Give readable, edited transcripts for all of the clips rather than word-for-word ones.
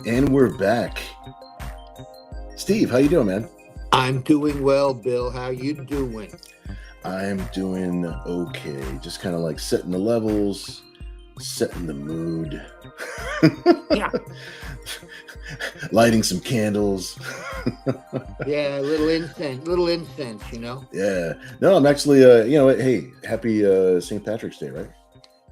And we're back. Steve, how you doing, man? I'm doing well, Bill. How you doing? I'm doing okay. Just kind of like setting the levels, setting the mood. Yeah. Lighting some candles. Yeah, a little incense, you know. Yeah. No, I'm actually, hey, happy St. Patrick's Day, right?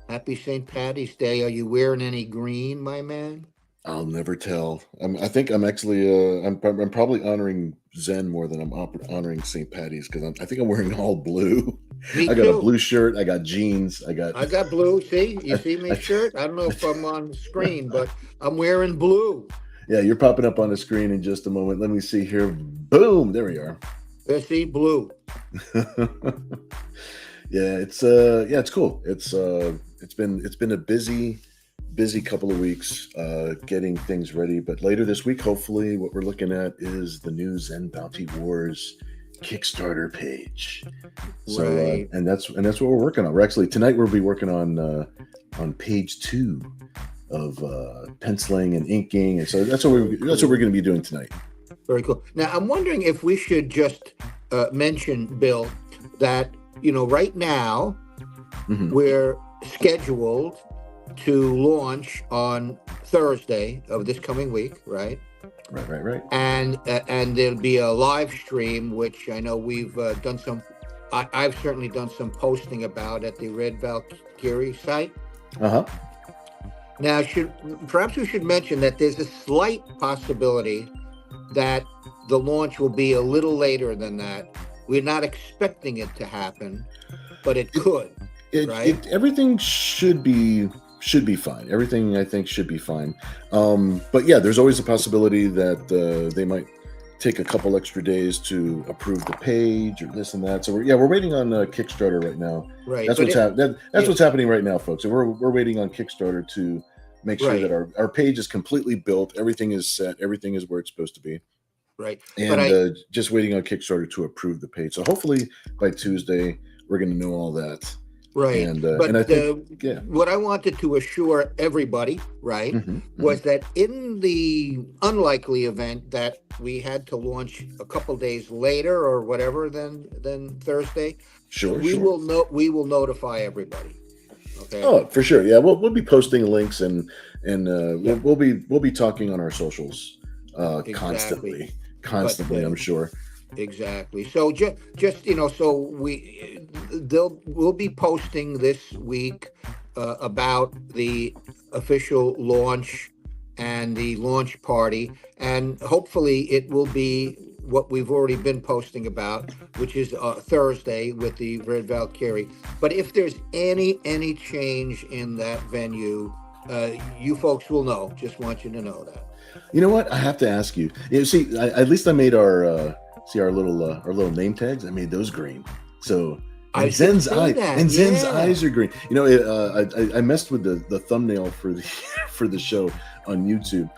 Happy St. Patty's Day. Are you wearing any green, my man? I'll never tell. I think I'm actually, I'm probably honoring Zen more than I'm honoring St. Patty's because I think I'm wearing all blue. Me I got too. a blue shirt. I got jeans. I got blue. See, you see me shirt? I don't know if I'm on screen, but I'm wearing blue. Yeah, you're popping up on the screen in just a moment. Let me see here. Boom, there we are. Let's see, blue. Yeah, it's cool. It's been a busy couple of weeks getting things ready. But later this week, hopefully, what we're looking at is the new Zen Bounty Wars Kickstarter page. So, right. and that's what we're working on. We're actually tonight we'll be working on page 2 of penciling and inking, and so that's what we're going to be doing tonight. Very cool. Now I'm wondering if we should just mention, Bill, that right now we're scheduled to launch on Thursday of this coming week, right? Right. And there'll be a live stream, which I know we've done some. I've certainly done some posting about at the Red Valkyrie site. Now, perhaps we should mention that there's a slight possibility that the launch will be a little later than that. We're not expecting it to happen, but it could. Right? Everything should be fine. Everything I think should be fine. But yeah, there's always a possibility that they might take a couple extra days to approve the page or this and that. So we're waiting on Kickstarter right now. Right. That's what's happening right now, folks. And we're waiting on Kickstarter to make sure that our page is completely built. Everything is set. Everything is where it's supposed to be. Right. And just waiting on Kickstarter to approve the page. So hopefully by Tuesday we're going to know all that. Right. And I think, what I wanted to assure everybody, right, was that in the unlikely event that we had to launch a couple days later or whatever than Thursday, we will notify everybody. Okay. Oh, for sure. Yeah, we'll be posting links and we'll be talking on our socials constantly. I'm sure. Exactly. So just so we'll be posting this week about the official launch and the launch party, and hopefully it will be what we've already been posting about, which is Thursday with the Red Valkyrie. But if there's any change in that venue, you folks will know. Just want you to know that. You know what? I have to ask you. See, at least I made our little name tags. I made those green. So I should say that. Zen's Yeah. eyes are green. I messed with the thumbnail for the for the show on YouTube,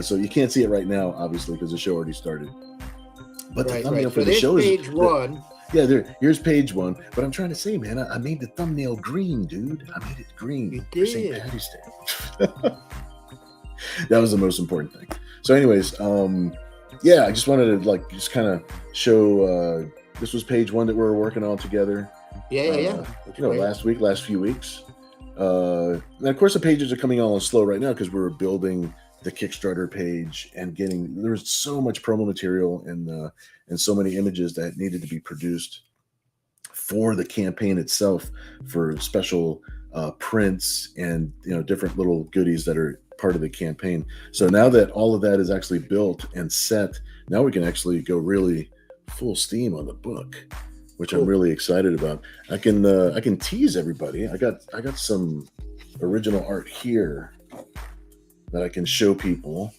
so you can't see it right now, obviously, because the show already started. But the Right, thumbnail right. for So the there's show is page one. here's page one. But I'm trying to say, man, I made the thumbnail green, dude. I made it green You for St. did. Patty's Day. That was the most important thing. So, anyways, yeah, I just wanted to just kind of show. This was page one that we were working on together. Yeah. That's great. Last few weeks. And of course, the pages are coming on slow right now because we were building the Kickstarter page and there was so much promo material and so many images that needed to be produced for the campaign itself, for special prints and different little goodies that are part of the campaign. So now that all of that is actually built and set, now we can actually go really full steam on the book, which Cool. I'm really excited about. I can tease everybody. I got some original art here that I can show people.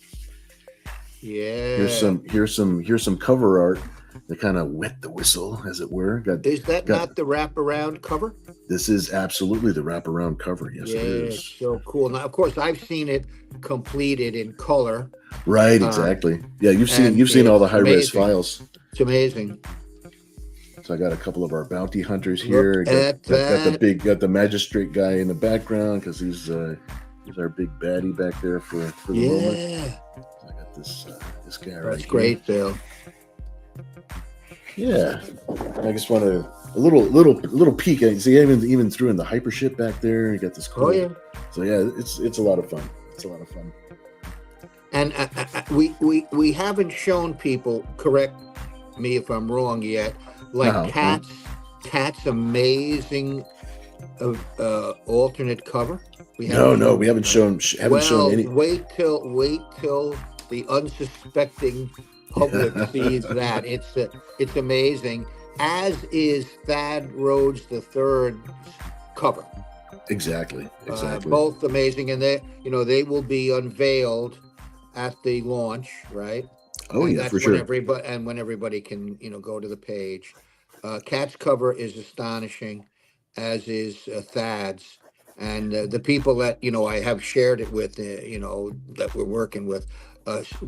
Yeah. Here's some cover art that kind of wet the whistle, as it were. Is that not the wraparound cover? This is absolutely the wraparound cover. Yes, yeah, it is. It's so cool. Now, of course, I've seen it completed in color. Right, exactly. Yeah, you've seen all the high res files. It's amazing. So I got a couple of our bounty hunters here. Got Got the magistrate guy in the background because he's our big baddie back there for the moment. Yeah. So I got this guy right That's here. great, Bill. Yeah, I just want a little peek. See, I even threw in the hypership back there. You got this cool. Oh yeah. So yeah, it's a lot of fun. It's a lot of fun. And we haven't shown people, correct me if I'm wrong yet, like Cat's amazing alternate cover. We haven't shown any. Wait till the unsuspecting public sees that. It's amazing, as is Thad Rhodes III cover. Exactly. Both amazing, and they will be unveiled at the launch, right? Oh, and yeah, that's for sure. When everybody can go to the page. Cat's cover is astonishing, as is Thad's, and the people that I have shared it with, that we're working with,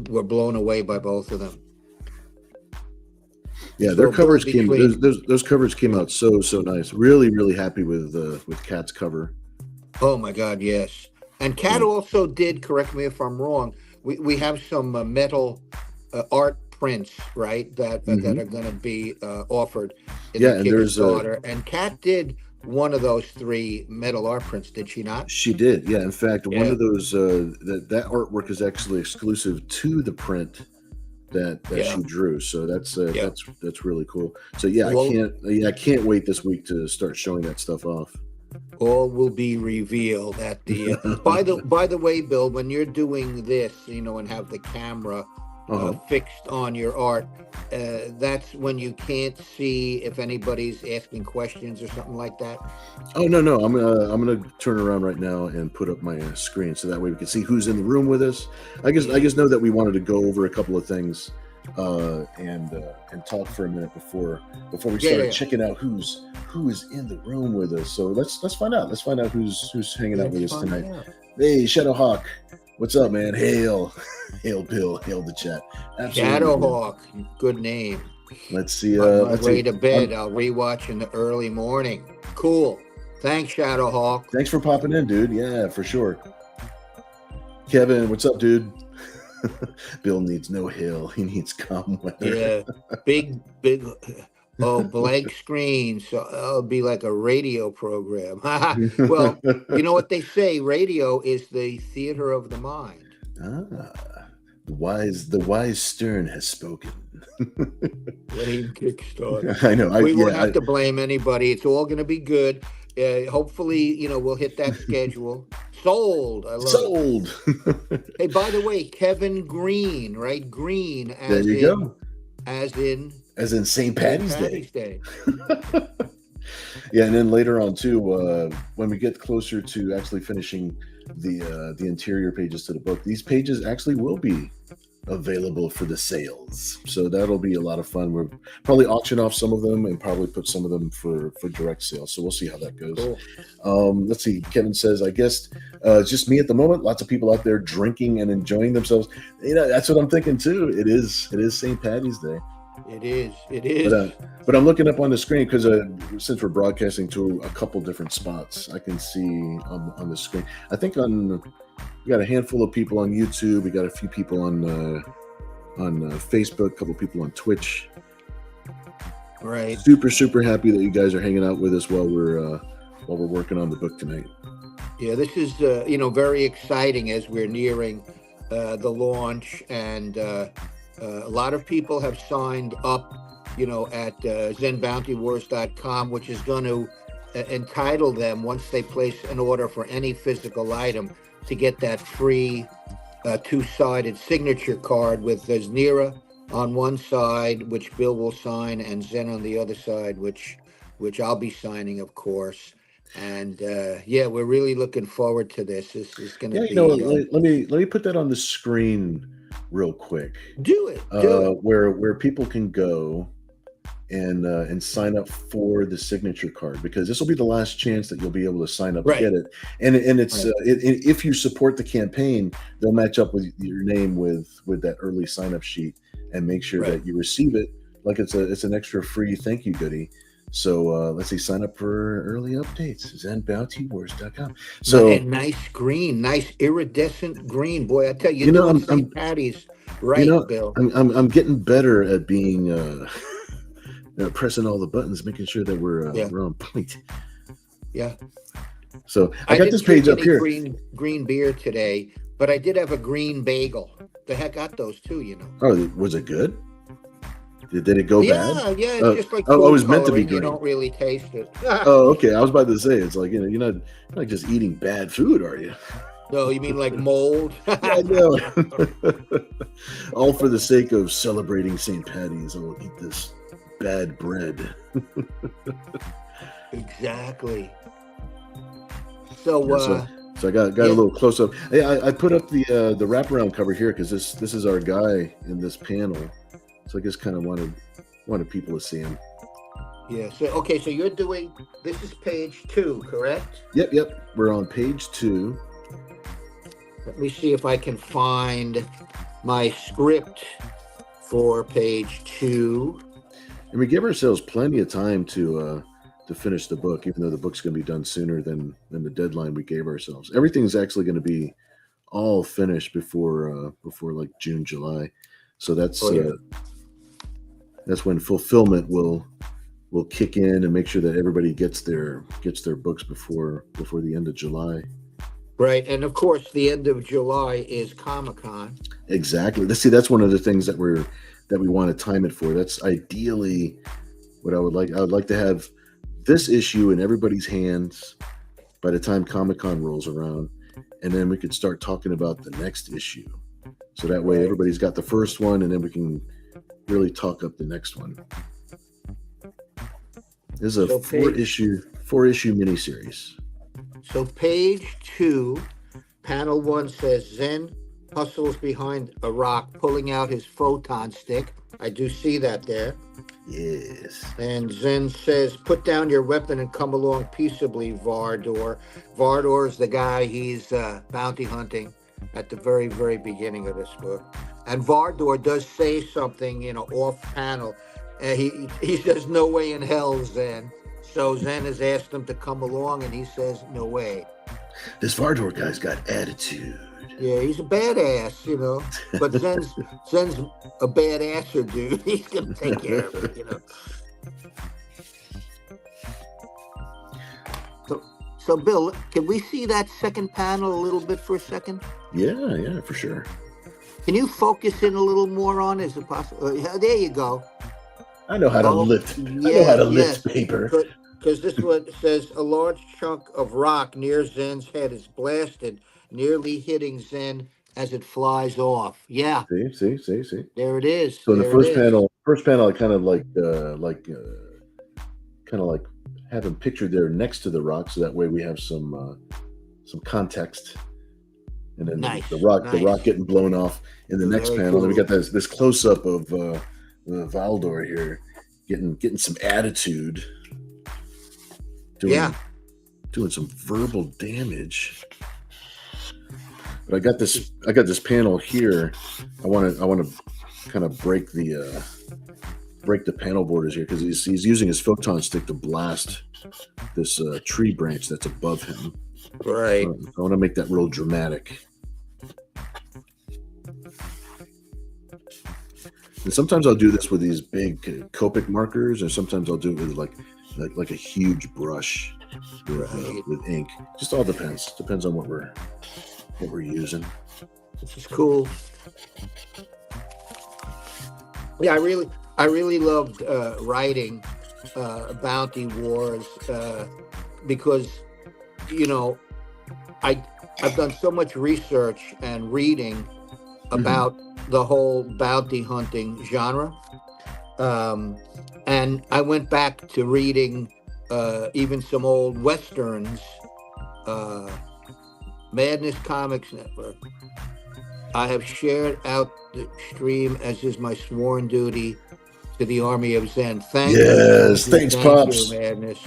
were blown away by both of them. Yeah, their covers those covers came out so nice. Really, really happy with Cat's cover. Oh my God, yes. And Cat also did, correct me if I'm wrong, we have some metal art prints, right, that are going to be offered in the Kickstarter. And Cat did one of those 3 metal art prints, did she not? She did, yeah. In fact, one of those that artwork is actually exclusive to the print that she drew. So that's really cool. So I can't wait this week to start showing that stuff off. All will be revealed at the. By the way, Bill, when you're doing this, and have the camera fixed on your art, that's when you can't see if anybody's asking questions or something like that. Oh no! I'm gonna turn around right now and put up my screen so that way we can see who's in the room with us. I just know that we wanted to go over a couple of things and talk for a minute before we start checking out who is in the room with us. So let's find out. Let's find out who's hanging out with us tonight. Hey, Shadowhawk, what's up, man? Hail Bill, hail the chat. Absolutely. Shadowhawk, good name. Let's see. On my way to bed, I'll rewatch in the early morning. Cool. Thanks, Shadowhawk. Thanks for popping in, dude. Yeah, for sure. Kevin, what's up, dude? Bill needs no hail. He needs calm weather. Yeah, big. Oh, blank screen. So it'll be like a radio program. Well, you know what they say? Radio is the theater of the mind. The wise Stern has spoken. Blame Kickstarter. I know. We won't have to blame anybody. It's all going to be good. Hopefully, we'll hit that schedule. Sold. I love Sold. It. Hey, by the way, Kevin Green, right? Green. There you go. As in St. Patty's Day. Yeah, and then later on too, when we get closer to actually finishing the interior pages to the book, these pages actually will be available for the sales. So that'll be a lot of fun. We'll probably auction off some of them and probably put some of them for direct sale. So we'll see how that goes. Cool. Let's see. Kevin says, I guess it's just me at the moment. Lots of people out there drinking and enjoying themselves. That's what I'm thinking too. It is St. Patty's Day. It is. But I'm looking up on the screen because since we're broadcasting to a couple different spots, I can see on the screen. I think we got a handful of people on YouTube. We got a few people on Facebook, a couple people on Twitch. Right. Super happy that you guys are hanging out with us while we're working on the book tonight. Yeah, this is very exciting as we're nearing the launch, and a lot of people have signed up, at ZenBountyWars.com, which is going to entitle them, once they place an order for any physical item, to get that free two-sided signature card with Znira on one side, which Bill will sign, and Zen on the other side, which I'll be signing, of course. And we're really looking forward to this. This is going to be. Let me put that on the screen real quick. Do it. Where people can go and sign up for the signature card, because this will be the last chance that you'll be able to sign up to get it. And it's if you support the campaign, they'll match up with your name with that early sign up sheet and make sure that you receive it like it's an extra free thank you goodie. So let's see, sign up for early updates. ZenBountyWars.com. So nice green, nice iridescent green. Boy, I tell you, I'm St. Patty's right, Bill. I'm getting better at being pressing all the buttons, making sure that we're on point. Yeah. So I got this page up here. Green beer today, but I did have a green bagel. The heck got those too, Oh, was it good? Did it go bad? Yeah, it's just like it was meant to be green. You don't really taste it. Oh, okay. I was about to say, it's like, you're not just eating bad food, are you? No, you mean like mold? I know. All for the sake of celebrating St. Patty's. I'll eat this bad bread. Exactly. So I got a little close up. Hey, I put up the wraparound cover here because this is our guy in this panel. So I just kind of wanted people to see him. Yeah. So so you're doing, this is page 2, correct? Yep. We're on page 2. Let me see if I can find my script for page 2. And we give ourselves plenty of time to finish the book, even though the book's going to be done sooner than the deadline we gave ourselves. Everything's actually going to be all finished before like June, July. So that's when fulfillment will kick in and make sure that everybody gets their books before the end of July. Right, and of course, the end of July is Comic-Con. Exactly. That's one of the things that we want to time it for. That's ideally what I would like. I would like to have this issue in everybody's hands by the time Comic-Con rolls around, and then we could start talking about the next issue. So that way everybody's got the first one, and then we can really talk up the next one. This is a four-issue miniseries. So page 2, panel 1 says Zen hustles behind a rock, pulling out his photon stick. I do see that there. Yes. And Zen says, put down your weapon and come along peaceably, Vardor. Vardor is the guy he's bounty hunting at the very, very beginning of this book. And Vardor does say something, off panel. He says, no way in hell, Zen. So Zen has asked him to come along, and he says, no way. This Vardor guy's got attitude. Yeah, he's a badass, But Zen's a badasser, dude. He's going to take care of it, So, Bill, can we see that second panel a little bit for a second? Yeah, for sure. Can you focus in a little more on it? Is it possible? There you go. I know how to lift. I know how to lift paper. Because this one says a large chunk of rock near Zen's head is blasted, nearly hitting Zen as it flies off. Yeah. See. There it is. So the first panel, I kind of like have him pictured there next to the rock, so that way we have some context. and then Nice, the nice. rock getting blown off in the next Very panel. And we cool. got this close up of Valdor here, getting some attitude, Yeah. doing some verbal damage. But I got this panel here. I want to kind of break the panel borders here because he's using his photon stick to blast this tree branch that's above him. Right. I want to make that real dramatic. And sometimes I'll do this with these big Copic markers, or sometimes I'll do it with like a huge brush with ink. Just all depends. Depends on what we're using. This is cool. Yeah, I really loved writing Bounty Wars because, you know, I've done so much research and reading about the whole bounty hunting genre, and I went back to reading even some old westerns, Madness Comics Network. I have shared out the stream, as is my sworn duty, to the Army of Zen. Thank you. Yes, thanks, Pops. You, Madness.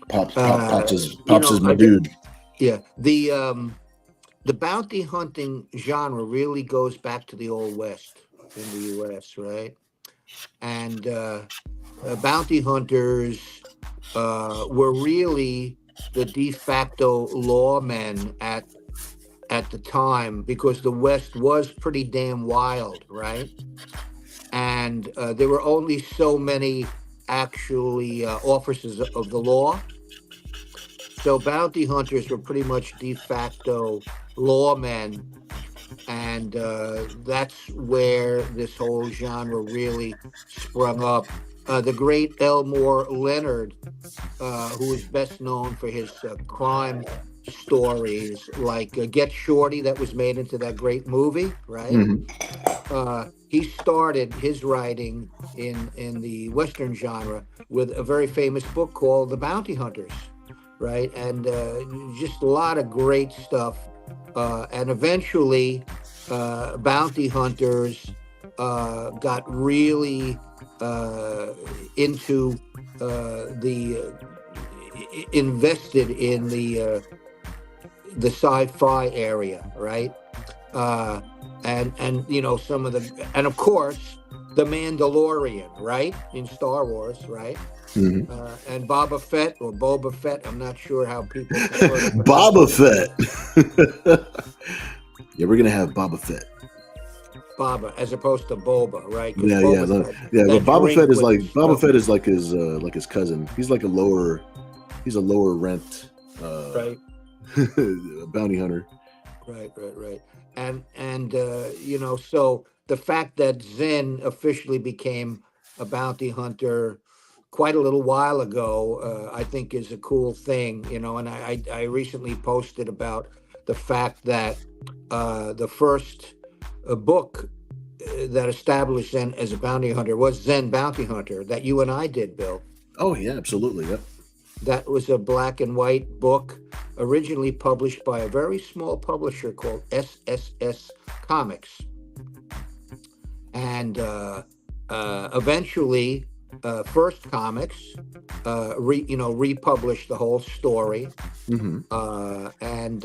Pops is my dude. Yeah, the bounty hunting genre really goes back to the Old West in the U.S., right? And bounty hunters were really the de facto lawmen at the time, because the West was pretty damn wild, right? And there were only so many actually officers of the law. So bounty hunters were pretty much de facto lawmen, and that's where this whole genre really sprung up. The great Elmore Leonard, who is best known for his crime stories like Get Shorty, that was made into that great movie, right? Mm-hmm. He started his writing in the Western genre with a very famous book called The Bounty Hunters, right? And just a lot of great stuff. And eventually, bounty hunters got really into invested in the sci-fi area, right? And you know, some of the, and of course the Mandalorian, right, in Star Wars, right? Mm-hmm. And Boba Fett, I'm not sure how people Boba Fett. Yeah, we're gonna have Boba Fett. Baba as opposed to Boba, right? Yeah. But Boba Fett is like his cousin. He's like a lower rent right bounty hunter. Right. And you know, so the fact that Zen officially became a bounty hunter quite a little while ago, I think is a cool thing, you know. And I recently posted about the fact that the first book that established Zen as a bounty hunter was Zen Bounty Hunter, that you and I did, Bill. Oh yeah, absolutely. Yep. That was a black and white book, originally published by a very small publisher called SSS Comics. And eventually, First Comics, republished the whole story. Mm-hmm. And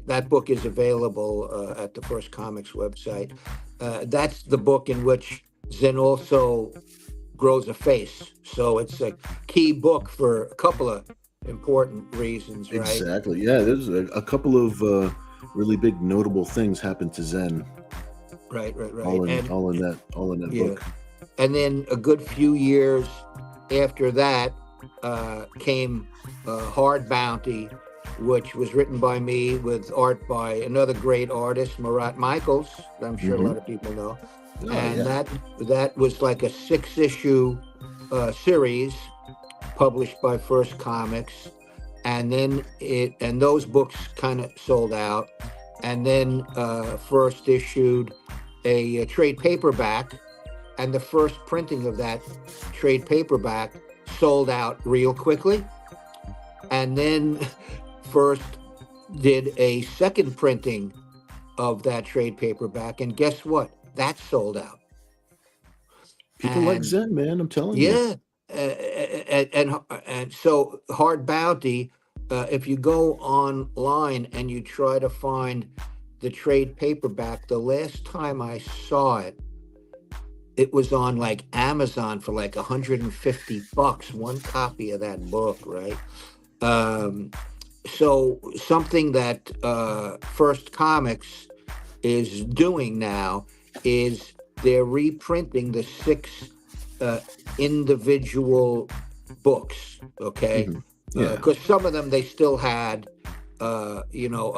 that book is available at the First Comics website. That's the book in which Zen also grows a face. So it's a key book for a couple of important reasons, right? Exactly. Yeah, there's a couple of really big notable things happened to Zen. Right. All in that book. And then a good few years after that came Hard Bounty, which was written by me with art by another great artist, Marat Michaels, that I'm sure a lot of people know. Oh, and yeah. that was like a 6-issue series published by First Comics, and then those books kind of sold out, and then First issued a trade paperback, and the first printing of that trade paperback sold out real quickly, and then First did a second printing of that trade paperback, and guess what? That sold out. People like And Zen, man. I'm telling you. yeah, and so Hard Bounty. If you go online and you try to find the trade paperback, the last time I saw it, it was on like Amazon for like $150, one copy of that book, right? So something that First Comics is doing now is they're reprinting the 6 individual books, okay? Yeah. Because some of them they still had, you know,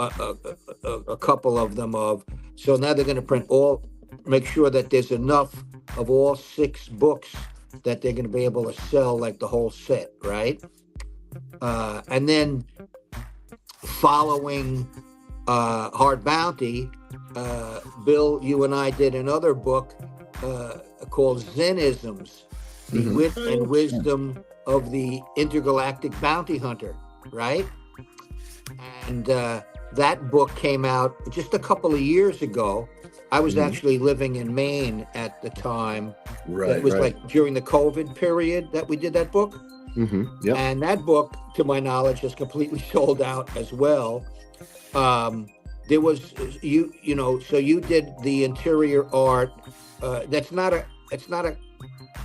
a couple of them of. So now they're going to print all, make sure that there's enough of all 6 books that they're going to be able to sell like the whole set, right? And then following Hard Bounty, Bill, you and I did another book called Zenisms, the wit and wisdom of the intergalactic bounty hunter, right? And that book came out just a couple of years ago. I was actually living in Maine at the time. Right. It was like during the COVID period that we did that book. Yep. And that book, to my knowledge, is completely sold out as well. There was you know, so you did the interior art. It's not a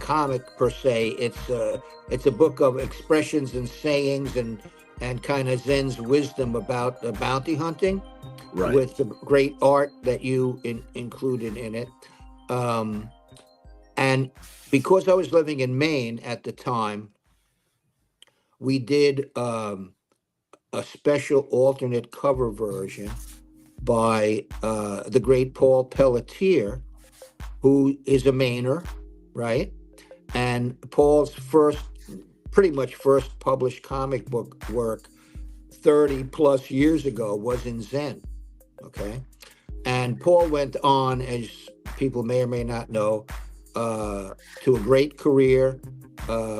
comic per se. It's a book of expressions and sayings and kind of Zen's wisdom about bounty hunting, Right. with the great art that you included in it. And because I was living in Maine at the time, we did a special alternate cover version by the great Paul Pelletier, who is a Mainer, right? And Paul's pretty much first published comic book work 30 plus years ago was in Zen, okay? And Paul went on, as people may or may not know, to a great career,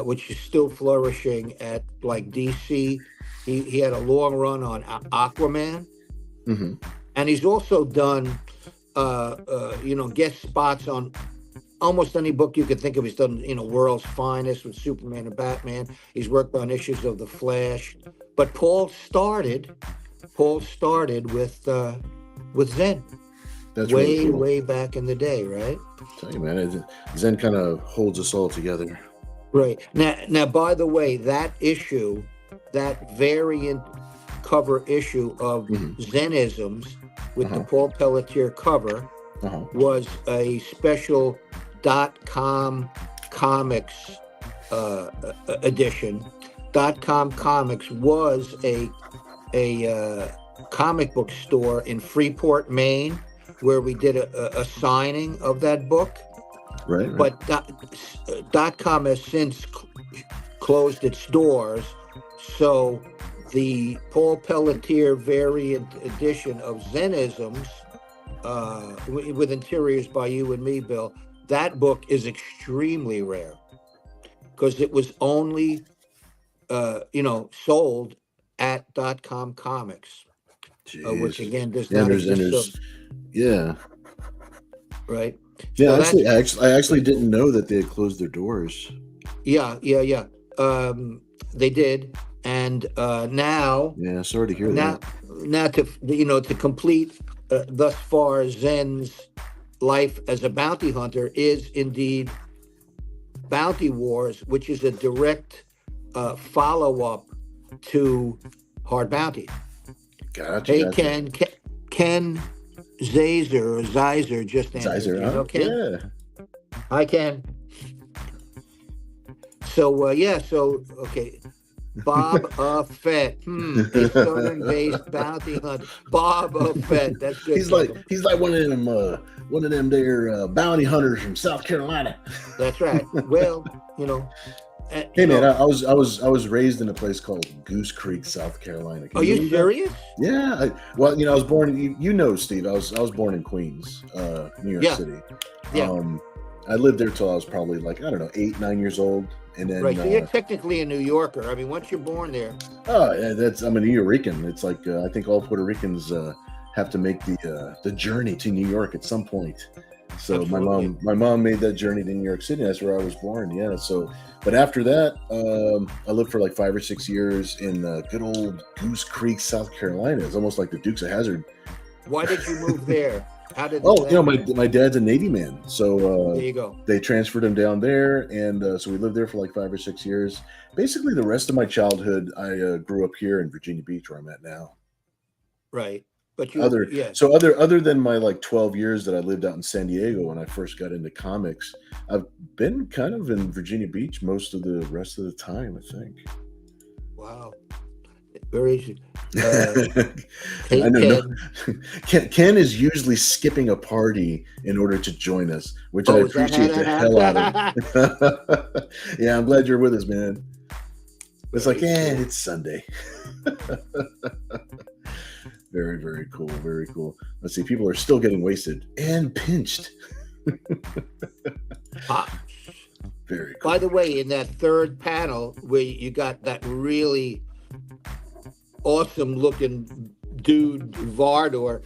which is still flourishing at like DC. He had a long run on Aquaman. And he's also done, you know, guest spots on almost any book you could think of. He's done, you know, World's Finest with Superman and Batman. He's worked on issues of The Flash. But Paul started with Zen. That's way, really cool. way back in the day, right? Tell you, man, Zen kind of holds us all together. Right. Now, by the way, that issue, that variant cover issue of Zenisms with the Paul Pelletier cover was a special .com Comics edition. .com Comics was a comic book store in Freeport, Maine, where we did a signing of that book. Right. But .com has since closed its doors, so the Paul Pelletier variant edition of Zenisms, with interiors by you and me, Bill, that book is extremely rare because it was only, you know, sold at .com Comics, which again does not exist. Yeah. Right. Yeah. So I actually didn't know that they had closed their doors. Yeah. They did. And now, yeah, sorry to hear that. Now to complete thus far Zen's life as a bounty hunter is indeed Bounty Wars, which is a direct follow-up to Hard Bounty. Gotcha. Hey, Ken Zeiser just answered. Zeiser, You know, Ken? Yeah. Hi, Ken. So okay. Bob Fett, a southern-based bounty hunter. Bob Fett, that's good. He's like one of them there bounty hunters from South Carolina. That's right. Well, you know. Hey man, I was raised in a place called Goose Creek, South Carolina. Are you serious? Yeah. Well, you know, I was born. You know, Steve. I was born in Queens, New York City. Yeah. I lived there till I was probably like, I don't know, 8, 9 years old, and then Right. So you're technically a New Yorker. I mean, once you're born there. oh, yeah, that's I'm a New Yorican. It's like I think all Puerto Ricans have to make the journey to New York at some point. So Absolutely. my mom made that journey to New York City. That's where I was born. Yeah. So, but after that, I lived for like 5 or 6 years in good old Goose Creek, South Carolina. It's almost like the Dukes of Hazzard. Why did you move there? How did Oh, that? my dad's a Navy man, so There you go. they transferred him down there, and so we lived there for like 5 or 6 years. Basically, the rest of my childhood, I grew up here in Virginia Beach, where I'm at now. Right. But you, yeah. Other than my like 12 years that I lived out in San Diego when I first got into comics, I've been kind of in Virginia Beach most of the rest of the time, I think. Wow. Very easy. I know. Ken is usually skipping a party in order to join us, which I appreciate the hell out of. Yeah, I'm glad you're with us, man. It's like, it's Sunday. Very, very cool. Very cool. Let's see. People are still getting wasted and pinched. Very cool. By the way, in that third panel where you got that really awesome looking dude Vardor,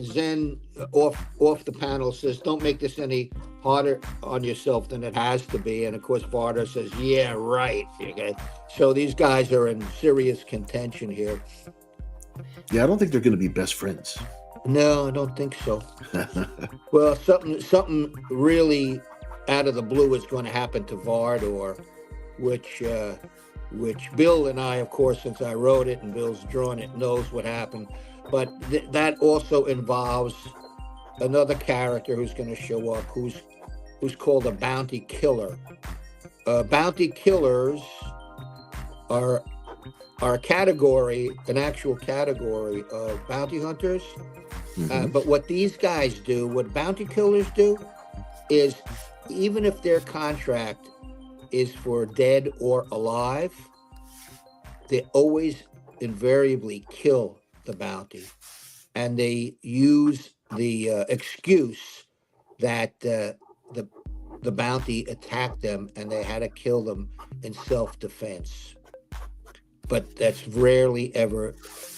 Zen off the panel says, "Don't make this any harder on yourself than it has to be." And of course, Vardor says, "Yeah, right." Okay, so these guys are in serious contention here. Yeah, I don't think they're going to be best friends. No, I don't think so. Well, something really out of the blue is going to happen to Vardor, which Bill and I, of course, since I wrote it and Bill's drawn it, knows what happened. But that also involves another character who's going to show up, who's called a bounty killer. Bounty killers are a category, an actual category of bounty hunters. But what these guys do, what bounty killers do, is even if their contract is for dead or alive, they always invariably kill the bounty. And they use the excuse that the bounty attacked them and they had to kill them in self-defense. But that's rarely ever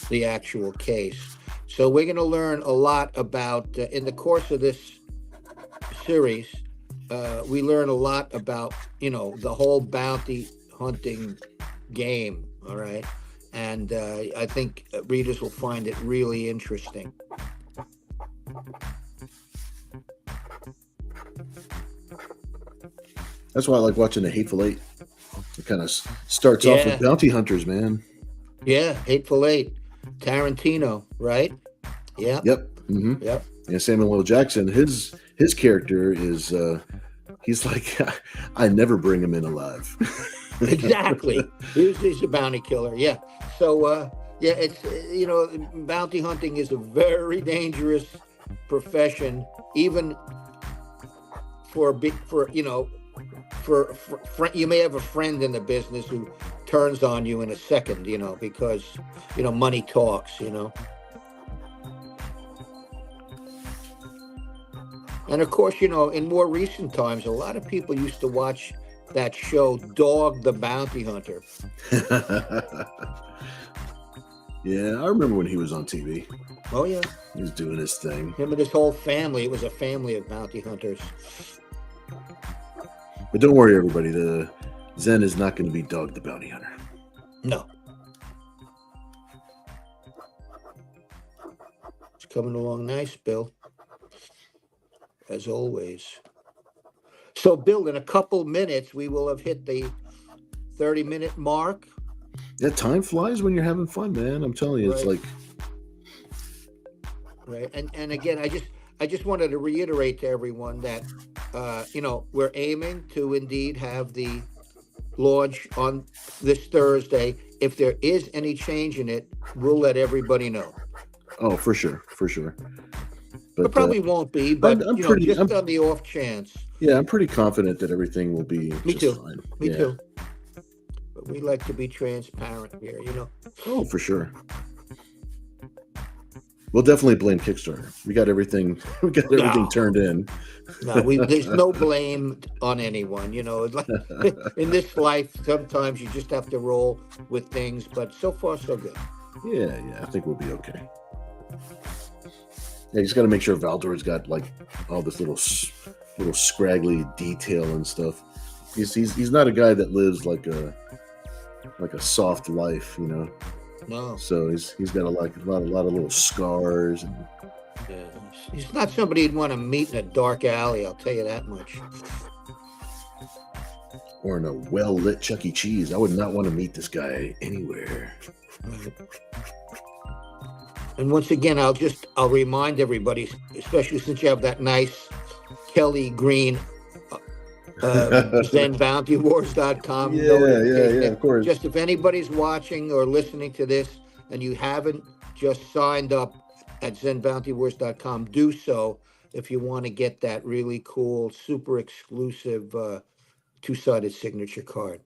the actual case. So we're going to learn a lot about, in the course of this series, we learn a lot about, the whole bounty hunting game, all right? And I think readers will find it really interesting. That's why I like watching The Hateful Eight. It kind of starts off with bounty hunters, man. Yeah, Hateful Eight. Tarantino, right? Yeah. Yep. Yep. Yeah, Samuel L. Jackson, his character is he's like, I never bring him in alive. Exactly. He's a bounty killer. Yeah. So it's bounty hunting is a very dangerous profession, even for you may have a friend in the business who turns on you in a second, because money talks, And of course, in more recent times, a lot of people used to watch that show, Dog the Bounty Hunter. Yeah, I remember when he was on TV. Oh, yeah. He was doing his thing. Him and his whole family. It was a family of bounty hunters. But don't worry, everybody. The Zen is not going to be Dog the Bounty Hunter. No. It's coming along nice, Bill. As always. So, Bill, in a couple minutes, we will have hit the 30-minute mark. Yeah, time flies when you're having fun, man. I'm telling you, It's like... Right. And again, I just wanted to reiterate to everyone that, we're aiming to indeed have the launch on this Thursday. If there is any change in it, we'll let everybody know. Oh, for sure. But probably won't be, but on the off chance. Yeah, I'm pretty confident that everything will be Me too. fine. Me too. But we like to be transparent here, Oh, for sure. We'll definitely blame Kickstarter. We got everything. We got everything No. turned in. No, there's no blame on anyone. It's like in this life, sometimes you just have to roll with things. But so far, so good. Yeah. I think we'll be okay. Yeah, you just got to make sure Valdor's got like all this little scraggly detail and stuff. He's not a guy that lives like a soft life, No, So he's got a lot of little scars and yeah. He's not somebody you'd want to meet in a dark alley. I'll tell you that much. or in a well lit Chuck E. Cheese. I would not want to meet this guy anywhere. Right. And once again, I'll remind everybody, especially since you have that nice Kelly Green ZenBountyWars.com Yeah, of course. Just if anybody's watching or listening to this and you haven't just signed up at ZenBountyWars.com, do so if you want to get that really cool, super exclusive two-sided signature card.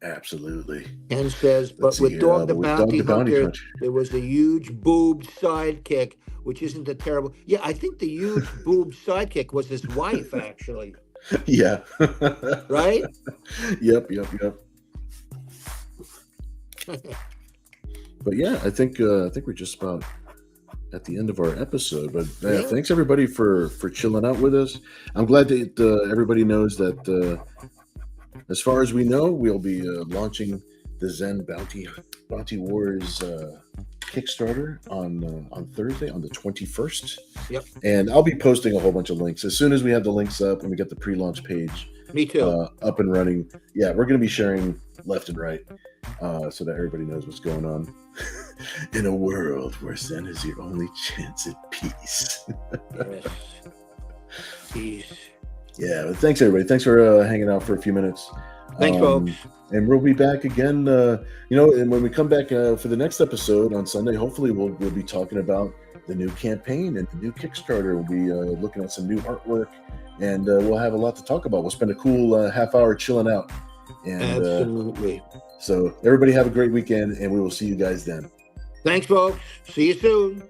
Absolutely. Ken says, but Let's see with here, Dog the with Bounty Dog the Bounty Hunter, Hunter. there was a huge boobed sidekick, which isn't a terrible. Yeah, I think the huge boobed sidekick was his wife, actually. Yeah. Right? Yep. But yeah, I think we're just about at the end of our episode. But Yeah. thanks everybody for chilling out with us. I'm glad that everybody knows that as far as we know, we'll be launching the Zen Bounty Wars Kickstarter on Thursday, on the 21st. Yep. And I'll be posting a whole bunch of links as soon as we have the links up and we get the pre-launch page Me too. up and running. Yeah, we're going to be sharing left and right so that everybody knows what's going on. In a world where Zen is your only chance at peace. Yes. Peace. Yeah, but thanks everybody. Thanks for hanging out for a few minutes. Thanks, folks. And we'll be back again. And when we come back for the next episode on Sunday, hopefully we'll be talking about the new campaign and the new Kickstarter. We'll be looking at some new artwork, and we'll have a lot to talk about. We'll spend a cool half hour chilling out. And Absolutely. So everybody have a great weekend, and we will see you guys then. Thanks, folks. See you soon.